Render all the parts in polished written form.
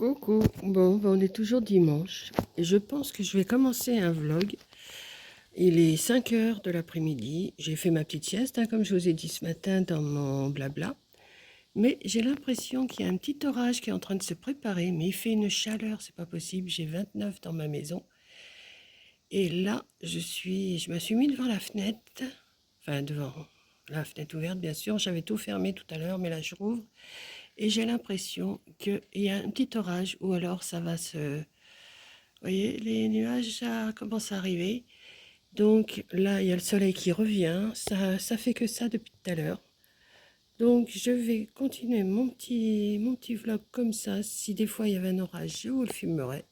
Coucou, bon, on est toujours dimanche et je pense que je vais commencer un vlog. Il est 5 heures de l'après-midi, j'ai fait ma petite sieste, comme je vous ai dit ce matin dans mon blabla. Mais j'ai l'impression qu'il y a un petit orage qui est en train de se préparer, mais il fait une chaleur, c'est pas possible, j'ai 29 dans ma maison. Et là, je me suis mis devant la fenêtre, enfin devant la fenêtre ouverte bien sûr, j'avais tout fermé tout à l'heure, mais là je rouvre. Et j'ai l'impression qu'il y a un petit orage, ou alors ça va se... Vous voyez, les nuages, ça commence à arriver. Donc là, il y a le soleil qui revient. Ça fait que ça depuis tout à l'heure. Donc je vais continuer mon petit vlog comme ça. Si des fois il y avait un orage, je vous le filmerai.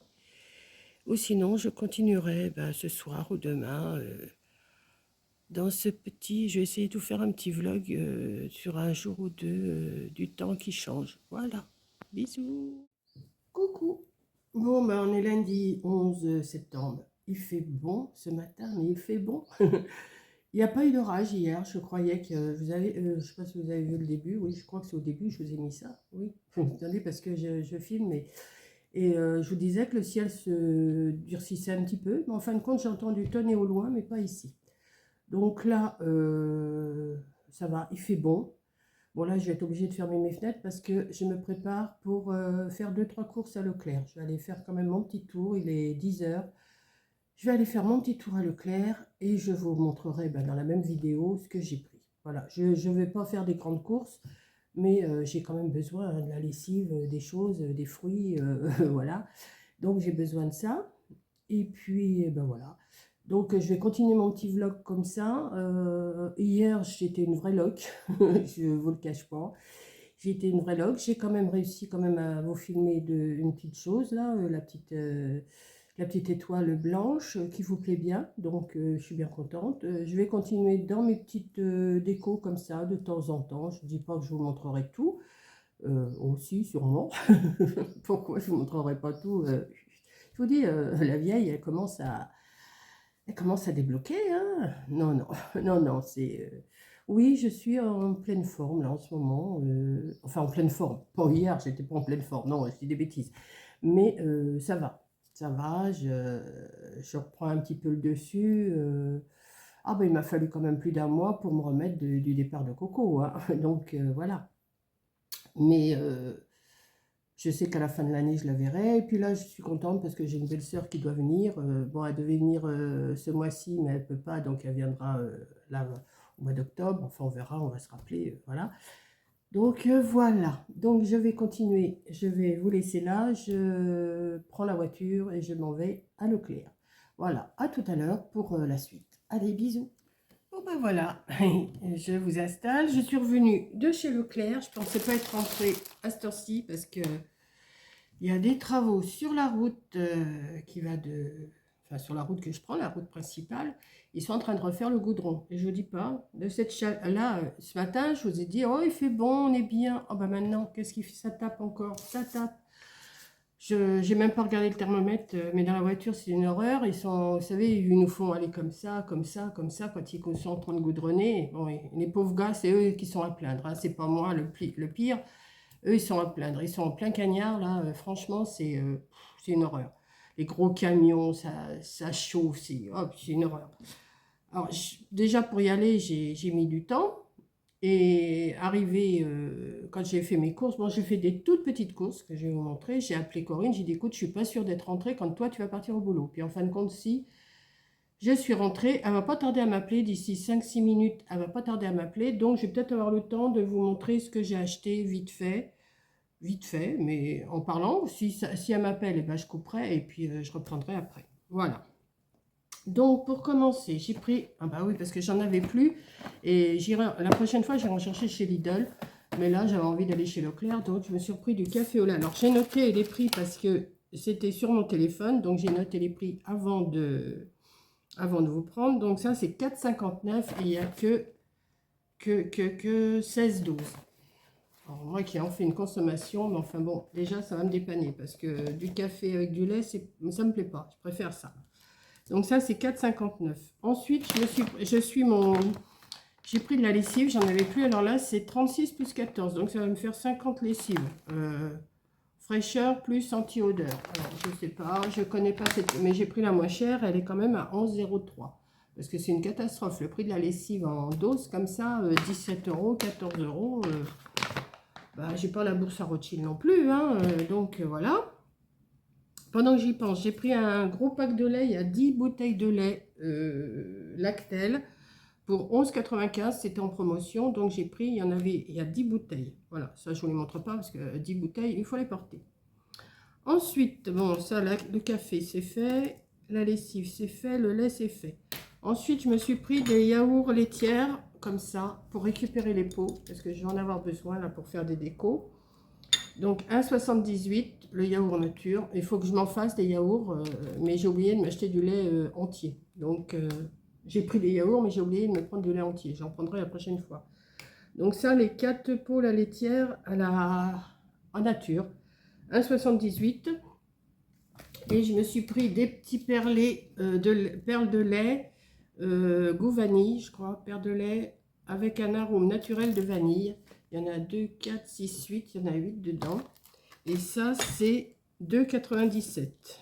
Ou sinon, je continuerai ce soir ou demain dans ce petit... Je vais essayer de vous faire un petit vlog sur un jour ou deux du temps qui change. Voilà. Bisous. Coucou. Bon, on est lundi 11 septembre. Il fait bon ce matin, mais il fait bon. Il n'y a pas eu d'orage hier. Je croyais que vous avez... je ne sais pas si vous avez vu le début. Oui, je crois que c'est au début, je vous ai mis ça. Oui, attendez, parce que je filme. Et je vous disais que le ciel se durcissait un petit peu. Mais en fin de compte, j'ai entendu tonner au loin, mais pas ici. Donc là, ça va, il fait bon. Bon, là, je vais être obligée de fermer mes fenêtres parce que je me prépare pour faire 2-3 courses à Leclerc. Je vais aller faire quand même mon petit tour, il est 10 heures. Je vais aller faire mon petit tour à Leclerc et je vous montrerai dans la même vidéo ce que j'ai pris. Voilà, je ne vais pas faire des grandes courses, mais j'ai quand même besoin de la lessive, des choses, des fruits, voilà. Donc, j'ai besoin de ça. Et puis, voilà. Donc, je vais continuer mon petit vlog comme ça. Hier, j'étais une vraie loque, je ne vous le cache pas. J'ai été une vraie loque. J'ai quand même réussi à vous filmer une petite chose, là, la petite étoile blanche qui vous plaît bien. Donc, je suis bien contente. Je vais continuer dans mes petites décos comme ça, de temps en temps. Je ne dis pas que je vous montrerai tout. Aussi, sûrement. Pourquoi je ne vous montrerai pas tout je vous dis, la vieille, elle commence à débloquer, hein. Non, non, non, non, c'est... Oui, je suis en pleine forme, là, en ce moment. Enfin, en pleine forme. Pas hier, j'étais pas en pleine forme. Non, je dis des bêtises. Mais ça va. Ça va, je reprends un petit peu le dessus. Ah, il m'a fallu quand même plus d'un mois pour me remettre du départ de Coco, hein. Donc, voilà. Mais... je sais qu'à la fin de l'année, je la verrai. Et puis là, je suis contente parce que j'ai une belle-sœur qui doit venir. Bon, elle devait venir ce mois-ci, mais elle ne peut pas. Donc, elle viendra là au mois d'octobre. Enfin, on verra, on va se rappeler. Voilà. Donc, voilà. Donc, je vais continuer. Je vais vous laisser là. Je prends la voiture et je m'en vais à Leclerc. Voilà. À tout à l'heure pour la suite. Allez, bisous. Bon, voilà. Je vous installe. Je suis revenue de chez Leclerc. Je ne pensais pas être rentrée à cette heure-ci parce que il y a des travaux sur la route qui va de... Enfin, sur la route que je prends, la route principale. Ils sont en train de refaire le goudron. Et je vous dis pas, de cette là, ce matin, je vous ai dit, oh, il fait bon, on est bien. Oh, maintenant, qu'est-ce qu'il fait? Ça tape encore, ça tape. Je n'ai même pas regardé le thermomètre, mais dans la voiture, c'est une horreur. Ils sont, vous savez, ils nous font aller comme ça, comme ça, comme ça, quand ils sont en train de goudronner. Bon, les pauvres gars, c'est eux qui sont à plaindre, hein. C'est pas moi le pire. Eux, ils sont à plaindre. Ils sont en plein cagnard, là. Franchement, c'est une horreur. Les gros camions, ça chauffe. C'est une horreur. Alors, déjà, pour y aller, j'ai mis du temps. Et arrivé, quand j'ai fait mes courses, bon, j'ai fait des toutes petites courses que je vais vous montrer. J'ai appelé Corinne, j'ai dit, écoute, je ne suis pas sûre d'être rentrée quand toi, tu vas partir au boulot. Puis en fin de compte, si je suis rentrée, elle ne va pas tarder à m'appeler. D'ici 5-6 minutes, elle ne va pas tarder à m'appeler. Donc, je vais peut-être avoir le temps de vous montrer ce que j'ai acheté vite fait. Vite fait, mais en parlant. Si elle m'appelle, je couperai et puis je reprendrai après. Voilà. Donc, pour commencer, j'ai pris... Ah bah oui, parce que j'en avais plus. Et la prochaine fois, j'irai en chercher chez Lidl. Mais là, j'avais envie d'aller chez Leclerc. Donc, je me suis repris du café au lait. Alors, j'ai noté les prix parce que c'était sur mon téléphone. Donc, j'ai noté les prix avant de vous prendre. Donc, ça, c'est 4,59. Et il n'y a que 16,12. Alors, moi qui en fais une consommation, mais enfin bon, déjà, ça va me dépanner. Parce que du café avec du lait, ça ne me plaît pas. Je préfère ça. Donc ça, c'est 4,59. Ensuite, j'ai pris de la lessive, j'en avais plus. Alors là, c'est 36 plus 14. Donc ça va me faire 50 lessives. fraîcheur plus anti-odeur. Alors, je sais pas, je connais pas cette... Mais j'ai pris la moins chère, elle est quand même à 11,03 €. Parce que c'est une catastrophe. Le prix de la lessive en dose, comme ça, 17 €, 14 €. Bah, j'ai pas la bourse à Rothschild non plus. Hein, donc, voilà. Pendant que j'y pense, j'ai pris un gros pack de lait. Il y a 10 bouteilles de lait Lactel. Pour 11,95 €, c'était en promotion. Donc, j'ai pris, il y a 10 bouteilles. Voilà, ça, je ne vous les montre pas parce que 10 bouteilles, il faut les porter. Ensuite, bon, ça, le café, c'est fait. La lessive, c'est fait. Le lait, c'est fait. Ensuite, je me suis pris des yaourts laitières, comme ça, pour récupérer les pots. Parce que je vais en avoir besoin, là, pour faire des décos. Donc, 1,78 €, le yaourt nature. Il faut que je m'en fasse des yaourts, mais j'ai oublié de m'acheter du lait entier. Donc, j'ai pris des yaourts, mais j'ai oublié de me prendre du lait entier. J'en prendrai la prochaine fois. Donc ça, les 4 pots la laitière en nature. 1,78 €. Et je me suis pris des petits perles de lait, goût vanille, je crois. Perles de lait avec un arôme naturel de vanille. Il y en a 2, 4, 6, 8. Il y en a 8 dedans. Et ça, c'est 2,97 €.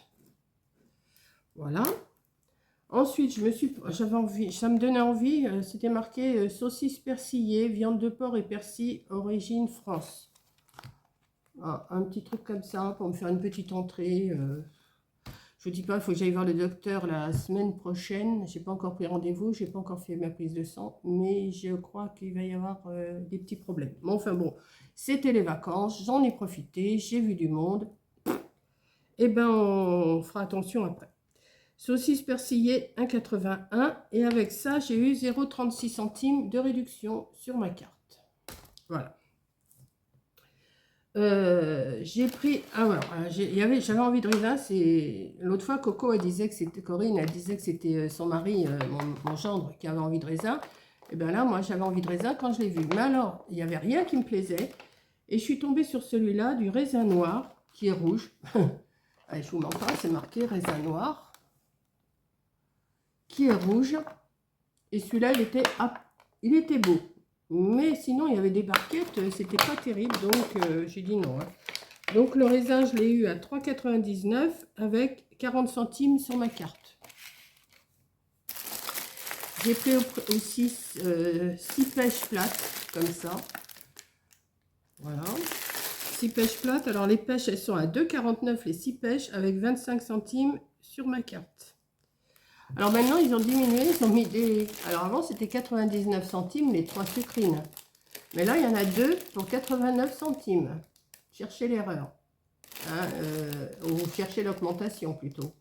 Voilà. Ensuite, j'avais envie, ça me donnait envie, c'était marqué saucisse persillée, viande de porc et persil, origine France. Ah, un petit truc comme ça pour me faire une petite entrée. Je vous dis pas, il faut que j'aille voir le docteur la semaine prochaine. J'ai pas encore pris rendez-vous, j'ai pas encore fait ma prise de sang, mais je crois qu'il va y avoir des petits problèmes. Mais enfin bon, c'était les vacances, j'en ai profité, j'ai vu du monde. Et ben, on fera attention après. Saucisse persillée 1,81 € et avec ça j'ai eu 0,36 centimes de réduction sur ma carte. Voilà. J'ai pris, j'avais envie de raisin. C'est l'autre fois Coco elle disait que c'était Corinne, elle disait que c'était son mari, mon gendre, qui avait envie de raisin. Et bien là moi j'avais envie de raisin quand je l'ai vu. Mais alors il n'y avait rien qui me plaisait et je suis tombée sur celui-là du raisin noir qui est rouge. Allez, je vous mens pas, c'est marqué raisin noir. Qui est rouge, et celui-là il était beau, mais sinon il y avait des barquettes, c'était pas terrible, donc j'ai dit non. Hein. Donc le raisin je l'ai eu à 3,99 € avec 40 centimes sur ma carte. J'ai pris aussi 6 pêches plates comme ça, voilà, 6 pêches plates. Alors les pêches elles sont à 2,49 € les 6 pêches avec 25 centimes sur ma carte. Alors maintenant, ils ont diminué, ils ont mis des... Alors avant, c'était 99 centimes les 3 sucrines. Mais là, il y en a 2 pour 89 centimes. Cherchez l'erreur. Hein, ou cherchez l'augmentation plutôt.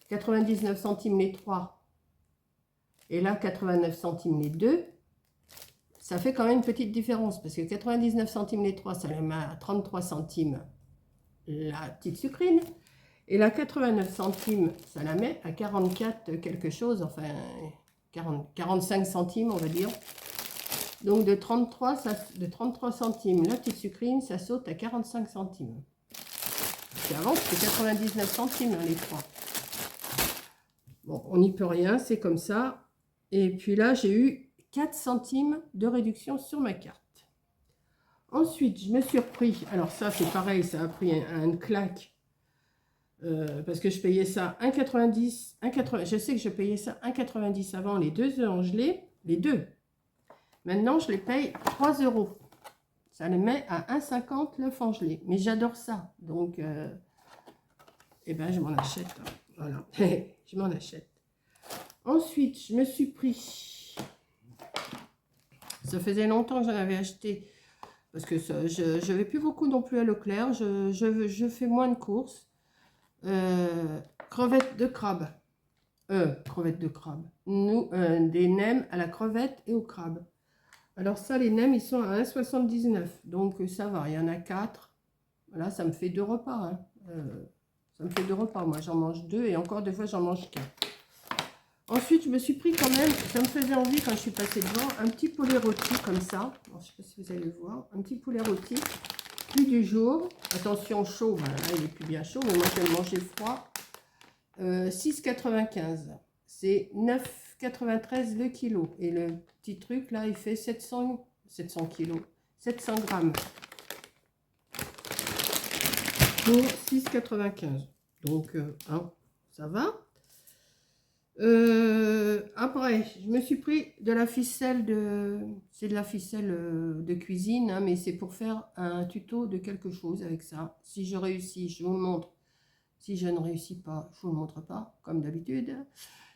99 centimes les 3. Et là, 89 centimes les 2. Ça fait quand même une petite différence. Parce que 99 centimes les 3, ça les met à 33 centimes la petite sucrine. Et la 89 centimes, ça la met à 44 quelque chose, enfin 45 centimes on va dire. Donc de 33 centimes, la petite sucrine, ça saute à 45 centimes. Et avant c'était 99 centimes hein, les 3. Bon, on n'y peut rien, c'est comme ça. Et puis là, j'ai eu 4 centimes de réduction sur ma carte. Ensuite, je me suis repris, alors ça c'est pareil, ça a pris une claque. Parce que je payais ça 1,90 €. Je sais que je payais ça 1,90 € avant les 2 œufs en gelée, les deux. Maintenant, je les paye 3 €. Ça les met à 1,50 € l'œuf en gelée. Mais j'adore ça. Donc, eh ben, je m'en achète. Voilà, je m'en achète. Ensuite, je me suis pris... Ça faisait longtemps que j'en avais acheté. Parce que je ne vais plus beaucoup non plus à Leclerc. Je fais moins de courses. Crevettes de crabe. Crevettes de crabe. Des nems à la crevette et au crabe. Alors ça, les nems, ils sont à 1,79 €. Donc ça va, il y en a 4. Voilà, ça me fait 2 repas. Hein. Ça me fait 2 repas. Moi, j'en mange 2 et encore des fois, j'en mange 4. Ensuite, je me suis pris quand même, ça me faisait envie quand je suis passée devant, un petit poulet rôti comme ça. Alors, je ne sais pas si vous allez le voir. Un petit poulet rôti. Plus du jour, attention chaud, voilà, là il est plus bien chaud, mais moi je vais le manger froid. 6,95 €, c'est 9,93 € le kilo. Et le petit truc là, il fait 700 kilos, 700 grammes. pour 6,95. Donc, hein, ça va. Après, je me suis pris de la ficelle c'est de la ficelle de cuisine, hein, mais c'est pour faire un tuto de quelque chose avec ça. Si je réussis, je vous le montre. Si je ne réussis pas, je vous le montre pas, comme d'habitude.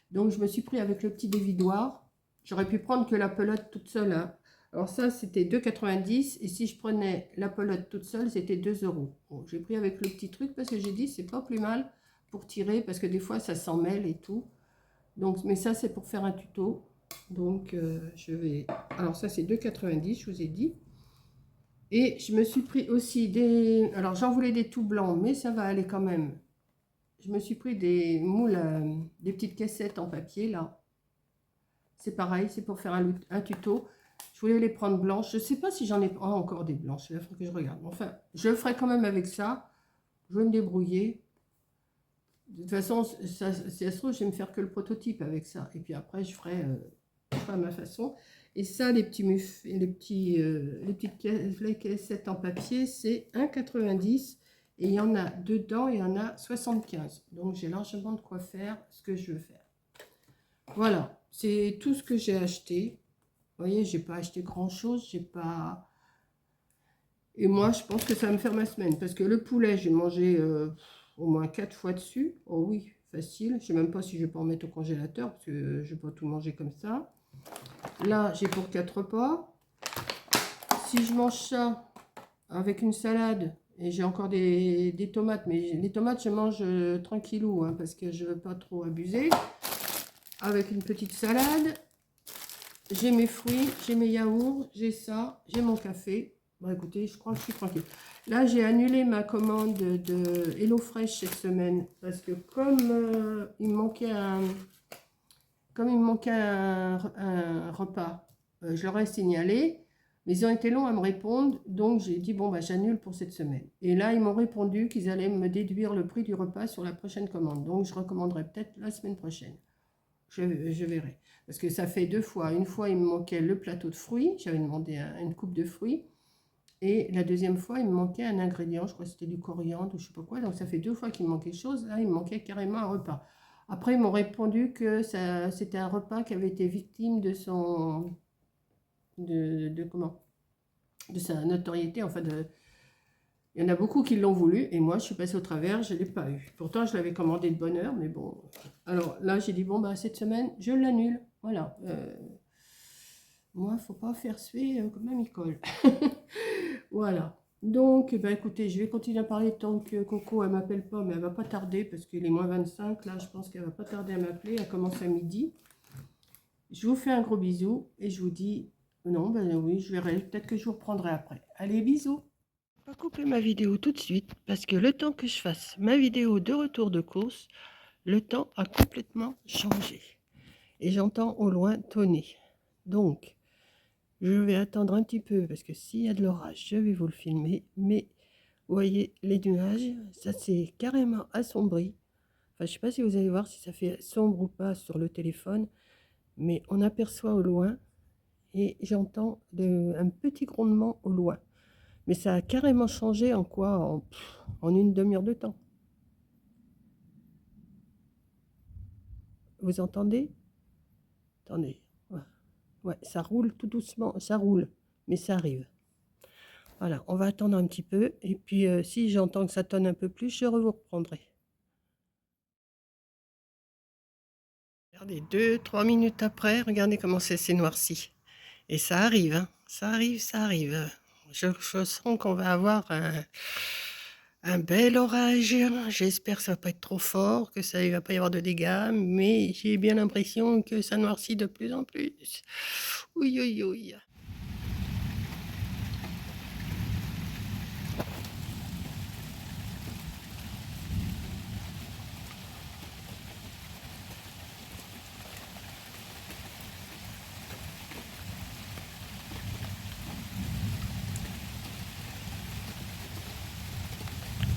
Donc, je me suis pris avec le petit dévidoir. J'aurais pu prendre que la pelote toute seule, hein. Alors ça, c'était 2,90 et si je prenais la pelote toute seule, c'était 2 €. Bon, j'ai pris avec le petit truc parce que j'ai dit, c'est pas plus mal pour tirer parce que des fois, ça s'en mêle et tout. Donc, mais ça, c'est pour faire un tuto. Donc, je vais... Alors, ça, c'est 2,90, je vous ai dit. Et je me suis pris aussi des... Alors, j'en voulais des tout blancs, mais ça va aller quand même. Je me suis pris des moules, des petites caissettes en papier, là. C'est pareil, c'est pour faire un tuto. Je voulais les prendre blanches. Je ne sais pas si j'en ai encore des blanches. Il faut que je regarde. Enfin, je le ferai quand même avec ça. Je vais me débrouiller. De toute façon, si ça se trouve, je vais me faire que le prototype avec ça. Et puis après, je ferai à ma façon. Et ça, les petites caissettes en papier, c'est 1,90 €. Et il y en a dedans, il y en a 75. Donc, j'ai largement de quoi faire ce que je veux faire. Voilà, c'est tout ce que j'ai acheté. Vous voyez, j'ai pas acheté grand-chose. J'ai pas... Et moi, je pense que ça va me faire ma semaine. Parce que le poulet, j'ai mangé au moins 4 fois dessus. Oh oui, facile. Je sais même pas si je vais pas en mettre au congélateur. Parce que je vais pas tout manger comme ça. Là, j'ai pour 4 repas. Si je mange ça avec une salade, et j'ai encore des tomates. Mais les tomates, je mange tranquillou. Hein, parce que je veux pas trop abuser. Avec une petite salade. J'ai mes fruits, j'ai mes yaourts, j'ai ça, j'ai mon café. Bon, écoutez, je crois que je suis tranquille. Là, j'ai annulé ma commande de HelloFresh cette semaine parce que comme il me manquait un repas, je leur ai signalé, mais ils ont été longs à me répondre, donc j'ai dit bon bah j'annule pour cette semaine. Et là, ils m'ont répondu qu'ils allaient me déduire le prix du repas sur la prochaine commande, donc je recommanderai peut-être la semaine prochaine. Je verrai. Parce que ça fait 2 fois. Une fois, il me manquait le plateau de fruits. J'avais demandé une coupe de fruits. Et la deuxième fois, il me manquait un ingrédient. Je crois que c'était du coriandre ou je ne sais pas quoi. Donc, ça fait 2 fois qu'il me manquait quelque chose. Là, il me manquait carrément un repas. Après, ils m'ont répondu que c'était un repas qui avait été victime de son... comment? De sa notoriété. Enfin, il y en a beaucoup qui l'ont voulu et moi je suis passée au travers, je ne l'ai pas eu. Pourtant je l'avais commandé de bonne heure, mais bon. Alors là j'ai dit bon bah cette semaine je l'annule. Voilà. Moi il ne faut pas faire suer comme un Micole. Voilà. Donc bah, écoutez, je vais continuer à parler tant que Coco elle m'appelle pas, mais elle va pas tarder parce qu'il est moins 25. Là je pense qu'elle va pas tarder à m'appeler. Elle commence à midi. Je vous fais un gros bisou et je vous dis non, ben oui, je verrai. Peut-être que je vous reprendrai après. Allez, bisous. Je vais pas couper ma vidéo tout de suite parce que le temps que je fasse ma vidéo de retour de course, le temps a complètement changé et j'entends au loin tonner. Donc, je vais attendre un petit peu parce que s'il y a de l'orage, je vais vous le filmer. Mais vous voyez les nuages, ça s'est carrément assombri. Enfin, je sais pas si vous allez voir si ça fait sombre ou pas sur le téléphone, mais on aperçoit au loin et j'entends un petit grondement au loin. Mais ça a carrément changé en quoi? En une demi-heure de temps. Vous entendez? Attendez. Ouais. Ouais, ça roule tout doucement. Ça roule, mais ça arrive. Voilà, on va attendre un petit peu. Et puis, si j'entends que ça tonne un peu plus, je vous reprendrai. Regardez, 2-3 minutes après, regardez comment c'est noirci. Et ça arrive, hein. Ça arrive, ça arrive. Je sens qu'on va avoir un bel orage. J'espère que ça va pas être trop fort, que ça ne va pas y avoir de dégâts, mais j'ai bien l'impression que ça noircit de plus en plus. Oui, oui, oui.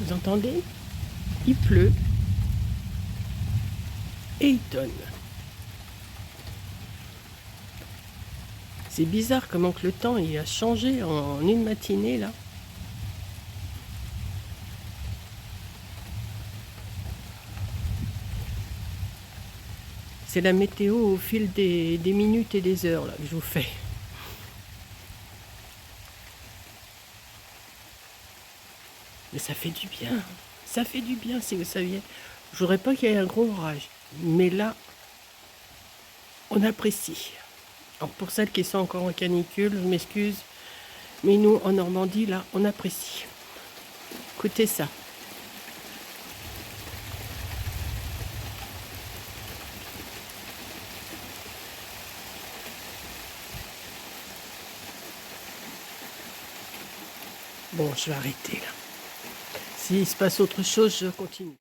Vous entendez? Il pleut et il tonne. C'est bizarre comment que le temps il a changé en une matinée là. C'est la météo au fil des minutes et des heures là, que je vous fais. Mais ça fait du bien. Ça fait du bien, si vous saviez. Je voudrais pas qu'il y ait un gros orage. Mais là, on apprécie. Alors pour celles qui sont encore en canicule, je m'excuse. Mais nous, en Normandie, là, on apprécie. Écoutez ça. Bon, je vais arrêter là. S'il se passe autre chose, je continue.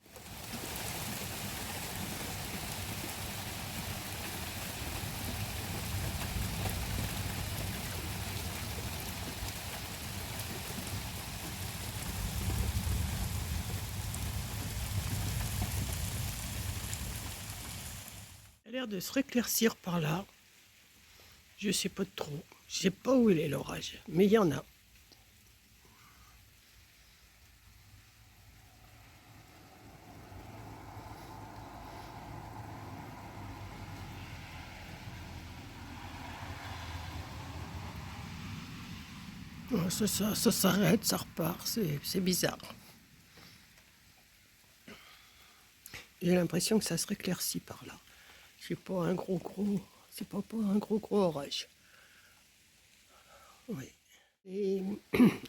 Il a l'air de se réclaircir par là. Je sais pas trop. Je sais pas où il est l'orage, mais il y en a. Ça s'arrête, ça repart, c'est bizarre. J'ai l'impression que ça se réclaircit par là. C'est pas un c'est pas un gros orage. Oui. Et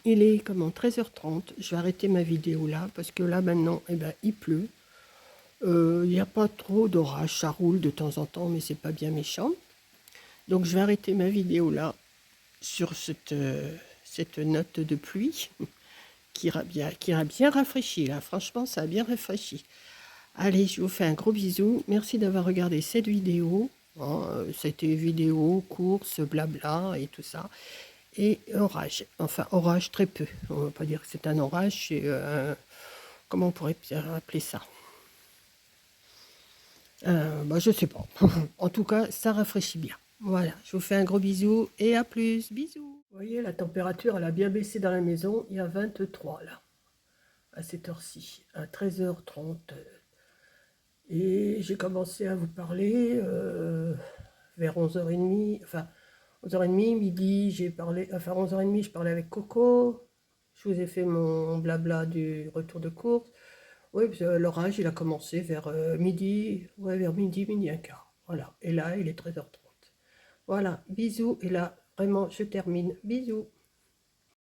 il est comment 13h30. Je vais arrêter ma vidéo là parce que là maintenant, eh ben, il pleut. Il n'y a pas trop d'orage, ça roule de temps en temps, mais c'est pas bien méchant. Donc je vais arrêter ma vidéo là sur cette note de pluie qui a bien rafraîchi là. Franchement, ça a bien rafraîchi. Allez, je vous fais un gros bisou. Merci d'avoir regardé cette vidéo. C'était vidéo, course, blabla et tout ça. Et orage. Enfin, orage très peu. On ne va pas dire que c'est un orage. C'est comment on pourrait appeler ça? Je sais pas. En tout cas, ça rafraîchit bien. Voilà, je vous fais un gros bisou et à plus. Bisous. Vous voyez, la température, elle a bien baissé dans la maison. Il y a 23 là, à cette heure-ci, à 13h30. Et j'ai commencé à vous parler vers 11h30, enfin 11h30, midi, j'ai parlé, enfin 11h30, je parlais avec Coco. Je vous ai fait mon blabla du retour de course. Oui, l'orage, il a commencé vers midi, ouais, vers midi un quart. Voilà, et là, il est 13h30. Voilà, bisous, et là, vraiment, je termine. Bisous.